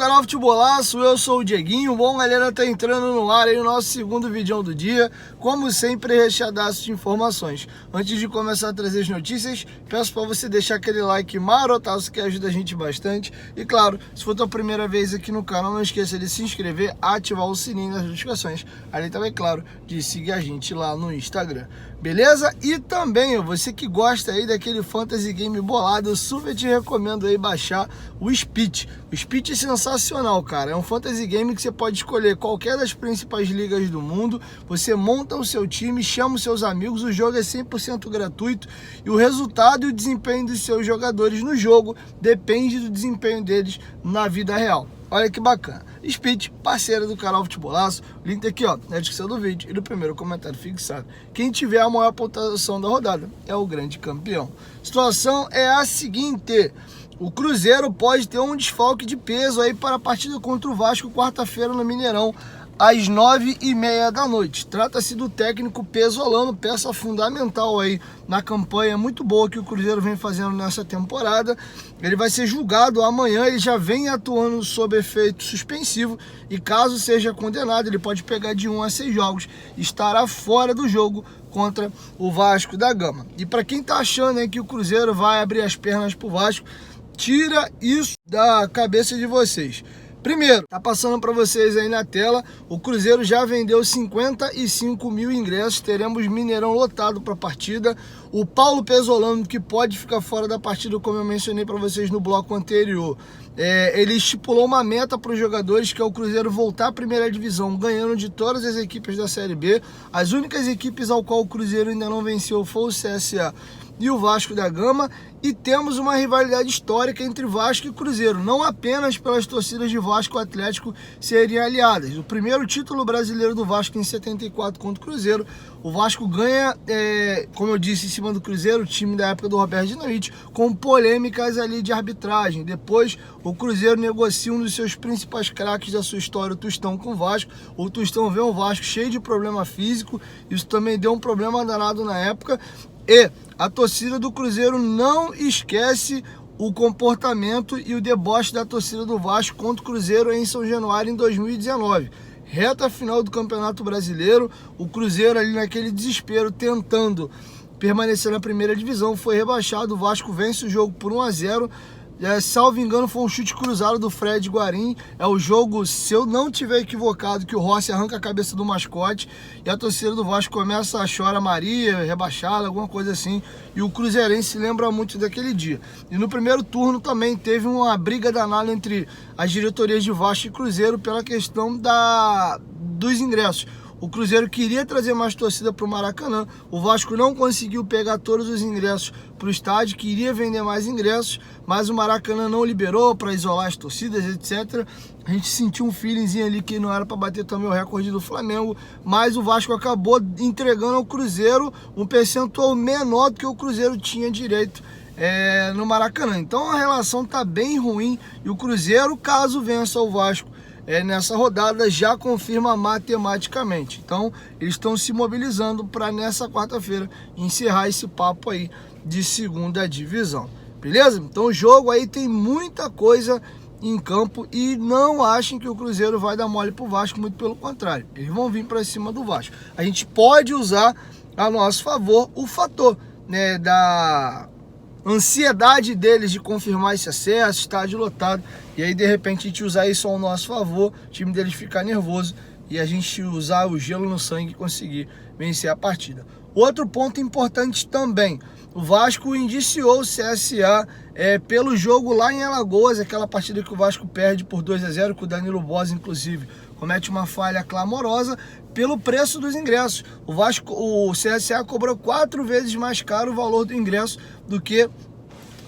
canal Futebolaço, eu sou o Dieguinho. Bom, galera, tá entrando no ar aí o nosso segundo vídeo do dia, como sempre, recheadaço de informações. Antes de começar a trazer as notícias, peço para você deixar aquele like marotaço que ajuda a gente bastante. E claro, se for tua primeira vez aqui no canal, não esqueça de se inscrever, ativar o sininho das notificações, além também, claro, de seguir a gente lá no Instagram. Beleza? E também, você que gosta aí daquele fantasy game bolado, eu super te recomendo aí baixar o Speed. O Speed é sensacional, cara. É um fantasy game que você pode escolher qualquer das principais ligas do mundo. Você monta o seu time, chama os seus amigos, o jogo é 100% gratuito e o resultado e o desempenho dos seus jogadores no jogo depende do desempenho deles na vida real. Olha que bacana. Speed, parceira do canal Futebolaço. Link aqui, ó, na descrição do vídeo e no primeiro comentário fixado. Quem tiver a maior pontuação da rodada é o grande campeão. A situação é a seguinte: o Cruzeiro pode ter um desfalque de peso aí para a partida contra o Vasco quarta-feira no Mineirão, às 9h30 da noite. Trata-se do técnico Pesolano, peça fundamental aí na campanha muito boa que o Cruzeiro vem fazendo nessa temporada. Ele vai ser julgado amanhã, ele já vem atuando sob efeito suspensivo e caso seja condenado, ele pode pegar de 1 a 6 jogos, estará fora do jogo contra o Vasco da Gama. E para quem tá achando aí que o Cruzeiro vai abrir as pernas pro Vasco, tira isso da cabeça de vocês. Primeiro, tá passando para vocês aí na tela, o Cruzeiro já vendeu 55 mil ingressos, teremos Mineirão lotado para a partida. O Paulo Pesolano, que pode ficar fora da partida, como eu mencionei para vocês no bloco anterior, ele estipulou uma meta para os jogadores, que é o Cruzeiro voltar à primeira divisão, ganhando de todas as equipes da Série B. As únicas equipes ao qual o Cruzeiro ainda não venceu foi o CSA e o Vasco da Gama, e temos uma rivalidade histórica entre Vasco e Cruzeiro, não apenas pelas torcidas de Vasco e Atlético serem aliadas. O primeiro título brasileiro do Vasco em 74 contra o Cruzeiro, o Vasco ganha, como eu disse, em cima do Cruzeiro, o time da época do Roberto Dinamite, com polêmicas ali de arbitragem. Depois o Cruzeiro negocia um dos seus principais craques da sua história, o Tostão, com o Vasco. O Tostão vê o Vasco cheio de problema físico, isso também deu um problema danado na época. E a torcida do Cruzeiro não esquece o comportamento e o deboche da torcida do Vasco contra o Cruzeiro em São Januário em 2019. Reta final do Campeonato Brasileiro, o Cruzeiro ali naquele desespero tentando permanecer na primeira divisão, foi rebaixado, o Vasco vence o jogo por 1 a 0. Salvo engano, foi um chute cruzado do Fred Guarim. É o jogo, se eu não tiver equivocado, que o Rossi arranca a cabeça do mascote e a torcida do Vasco começa a chorar Maria, rebaixada, alguma coisa assim. E o Cruzeirense lembra muito daquele dia. E no primeiro turno também teve uma briga danada entre as diretorias de Vasco e Cruzeiro pela questão dos ingressos. O Cruzeiro queria trazer mais torcida para o Maracanã, o Vasco não conseguiu pegar todos os ingressos para o estádio, queria vender mais ingressos, mas o Maracanã não liberou para isolar as torcidas, etc. A gente sentiu um feelingzinho ali que não era para bater também o recorde do Flamengo, mas o Vasco acabou entregando ao Cruzeiro um percentual menor do que o Cruzeiro tinha direito no Maracanã. Então a relação tá bem ruim e o Cruzeiro, caso vença o Vasco nessa rodada, já confirma matematicamente. Então eles estão se mobilizando para nessa quarta-feira encerrar esse papo aí de segunda divisão, beleza? Então o jogo aí tem muita coisa em campo e não achem que o Cruzeiro vai dar mole pro Vasco, muito pelo contrário, eles vão vir para cima do Vasco. A gente pode usar a nosso favor o fator, né, da ansiedade deles de confirmar esse acesso, estádio lotado, e aí de repente a gente usar isso ao nosso favor, o time deles ficar nervoso e a gente usar o gelo no sangue e conseguir vencer a partida. Outro ponto importante também, o Vasco indiciou o CSA pelo jogo lá em Alagoas, aquela partida que o Vasco perde por 2 a 0, que o Danilo Bosa inclusive comete uma falha clamorosa, pelo preço dos ingressos. O CSA cobrou 4 vezes mais caro o valor do ingresso do que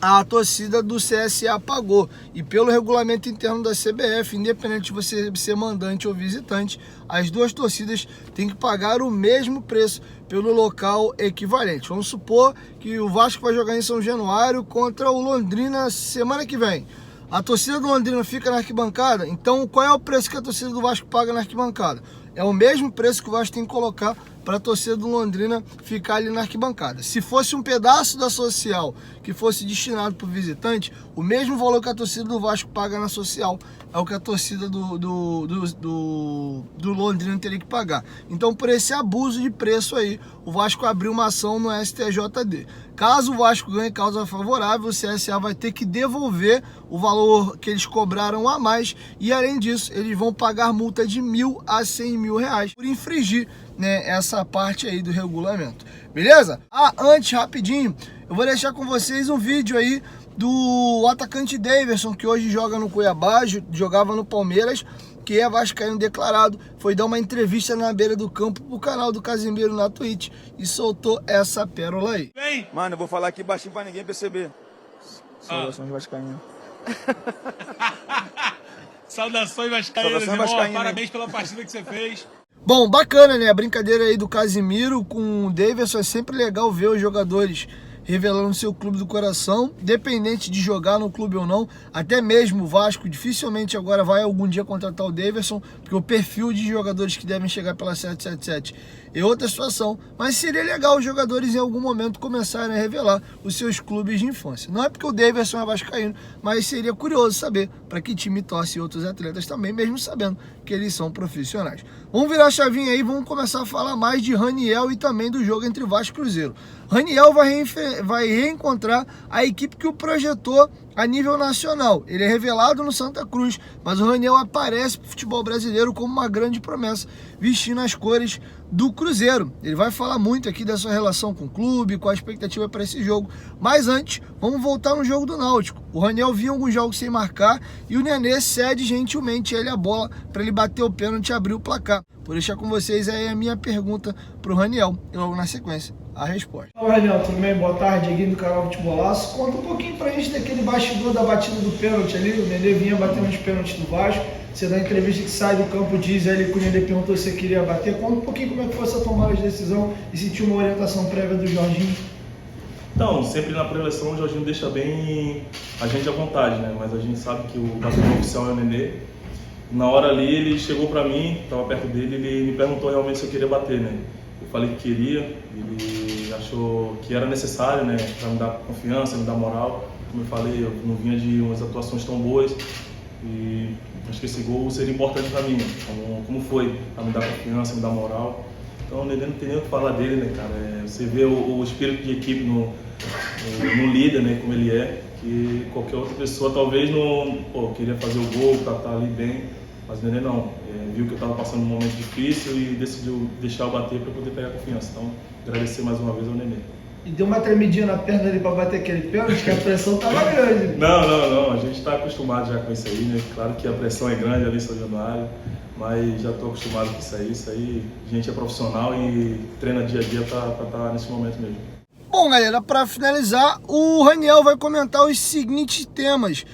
a torcida do CSA pagou. E pelo regulamento interno da CBF, independente de você ser mandante ou visitante, as duas torcidas têm que pagar o mesmo preço pelo local equivalente. Vamos supor que o Vasco vai jogar em São Januário contra o Londrina semana que vem. A torcida do Londrina fica na arquibancada, então qual é o preço que a torcida do Vasco paga na arquibancada? É o mesmo preço que o Vasco tem que colocar para a torcida do Londrina ficar ali na arquibancada. Se fosse um pedaço da social que fosse destinado para o visitante, o mesmo valor que a torcida do Vasco paga na social é o que a torcida do Londrina teria que pagar. Então, por esse abuso de preço aí, o Vasco abriu uma ação no STJD. Caso o Vasco ganhe causa favorável, o CSA vai ter que devolver o valor que eles cobraram a mais e, além disso, eles vão pagar multa de R$1.000 a R$100.000 por infringir, né, essa parte aí do regulamento. Beleza? Antes, rapidinho, eu vou deixar com vocês um vídeo aí do atacante Daverson, que hoje joga no Cuiabá, jogava no Palmeiras, que é vascaíno declarado, foi dar uma entrevista na beira do campo pro canal do Casimiro na Twitch e soltou essa pérola aí. Vem! Mano, eu vou falar aqui baixinho pra ninguém perceber. Saudações vascaínas. Saudações vascaínas, irmão. Parabéns pela partida que você fez. Bom, bacana, né? A brincadeira aí do Casimiro com o Daverson, é sempre legal ver os jogadores revelando seu clube do coração, independente de jogar no clube ou não. Até mesmo o Vasco dificilmente agora vai algum dia contratar o Daverson, porque o perfil de jogadores que devem chegar pela 777 é outra situação, mas seria legal os jogadores em algum momento começarem a revelar os seus clubes de infância. Não é porque o Daverson é vascaíno, mas seria curioso saber para que time torce outros atletas também, mesmo sabendo que eles são profissionais. Vamos virar a chavinha aí, vamos começar a falar mais de Raniel e também do jogo entre Vasco e Cruzeiro. Raniel vai reencontrar a equipe que o projetou a nível nacional. Ele é revelado no Santa Cruz, mas o Raniel aparece para o futebol brasileiro como uma grande promessa, vestindo as cores do Cruzeiro. Ele vai falar muito aqui da sua relação com o clube, qual a expectativa para esse jogo. Mas antes, vamos voltar no jogo do Náutico. O Raniel vinha alguns jogos sem marcar e o Nenê cede gentilmente ele a bola para ele bater o pênalti e abrir o placar. Vou deixar com vocês aí a minha pergunta para o Raniel e logo na sequência a resposta. Fala, Raniel, tudo bem? Boa tarde, aqui do canal Futebolaço. Conta um pouquinho pra gente daquele bastidor da batida do pênalti ali. O Nenê vinha batendo os pênaltis do Vasco. Você dá entrevista que sai do campo, diz ali que o Nenê perguntou se você queria bater. Conta um pouquinho como é que foi essa tomada de decisão e se tinha uma orientação prévia do Jorginho. Então, sempre na preleção o Jorginho deixa bem a gente à vontade, né? Mas a gente sabe que o batedor oficial é o Nenê. Na hora ali ele chegou pra mim, estava perto dele, ele me perguntou realmente se eu queria bater, né? Eu falei que queria, ele achou que era necessário, né, para me dar confiança, me dar moral. Como eu falei, eu não vinha de umas atuações tão boas e acho que esse gol seria importante para mim, né? Como foi, para me dar confiança, me dar moral. Então, o Nenê não tem nem o que falar dele, né, cara? Você vê o espírito de equipe no líder, né, como ele é, que qualquer outra pessoa talvez não queria fazer o gol, tá ali bem. Mas o Nenê não, viu que eu estava passando um momento difícil e decidiu deixar eu bater para poder pegar confiança. Então, agradecer mais uma vez ao Nenê. E deu uma tremidinha na perna ali para bater aquele pênalti, que a pressão estava grande. Não, a gente está acostumado já com isso aí, né? Claro que a pressão é grande ali em São Januário, mas já estou acostumado com isso aí. A gente é profissional e treina dia a dia para estar nesse momento mesmo. Bom, galera, para finalizar, o Raniel vai comentar os seguintes temas.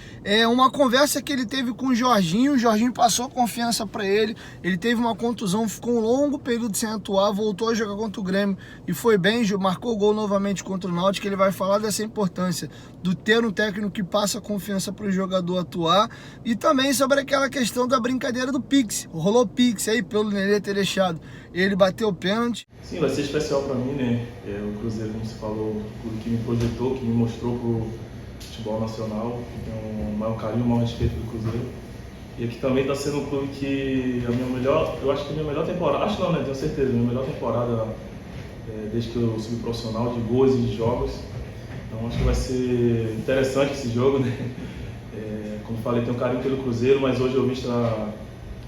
Uma conversa que ele teve com o Jorginho passou confiança para ele, ele teve uma contusão, ficou um longo período sem atuar, voltou a jogar contra o Grêmio e foi bem, marcou gol novamente contra o Náutico. Ele vai falar dessa importância do ter um técnico que passa confiança para o jogador atuar e também sobre aquela questão da brincadeira do Pix. Rolou Pix aí pelo Nenê ter deixado ele bater o pênalti. Sim, vai ser especial para mim, né? O Cruzeiro, como você falou, o clube que me projetou, que me mostrou pro futebol nacional, que tem um maior carinho, um maior respeito do Cruzeiro. E aqui também está sendo um clube que eu acho que a minha melhor temporada, acho não, né? Tenho certeza, a minha melhor temporada desde que eu subi profissional, de gols e de jogos. Então acho que vai ser interessante esse jogo, né? Como falei, tenho um carinho pelo Cruzeiro, mas hoje eu visto a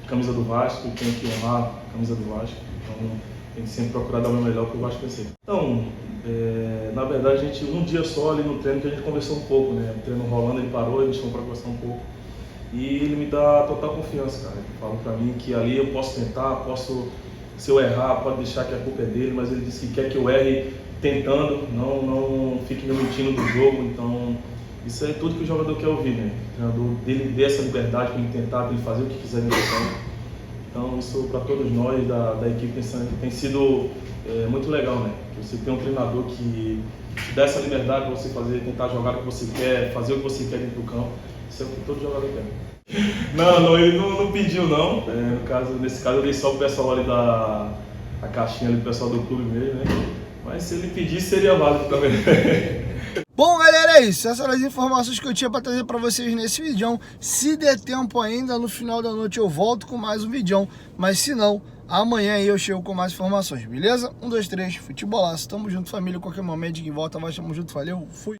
camisa do Vasco e tenho que honrar a camisa do Vasco. Então tem que sempre procurar dar o meu melhor para o Vasco vencer. Então, na verdade, a gente, um dia só ali no treino que a gente conversou um pouco, né? O treino rolando, ele parou, a gente chamou para conversar um pouco. E ele me dá total confiança, cara. Ele fala para mim que ali eu posso tentar, se eu errar, pode deixar que a culpa é dele, mas ele disse que quer que eu erre tentando, não fique me mentindo do jogo. Então, isso é tudo que o jogador quer ouvir, né? O treinador dele dê essa liberdade para ele tentar, para ele fazer o que quiser no campo. Então, isso para todos nós da equipe tem sido muito legal, né? Você tem um treinador que te dá essa liberdade para você tentar jogar o que você quer, fazer o que você quer dentro do campo. Isso é o que todo jogador quer. Não, ele não pediu não. Nesse caso eu dei só o pessoal ali a caixinha ali do pessoal do clube mesmo, né? Mas se ele pedisse seria válido também. Bom, galera, é isso. Essas eram as informações que eu tinha para trazer para vocês nesse vídeo. Se der tempo ainda, no final da noite eu volto com mais um vídeo. Mas se não, amanhã aí eu chego com mais informações, beleza? 1, 2, 3, futebolaço. Tamo junto, família. Qualquer momento de volta, vai, tamo junto. Valeu, fui.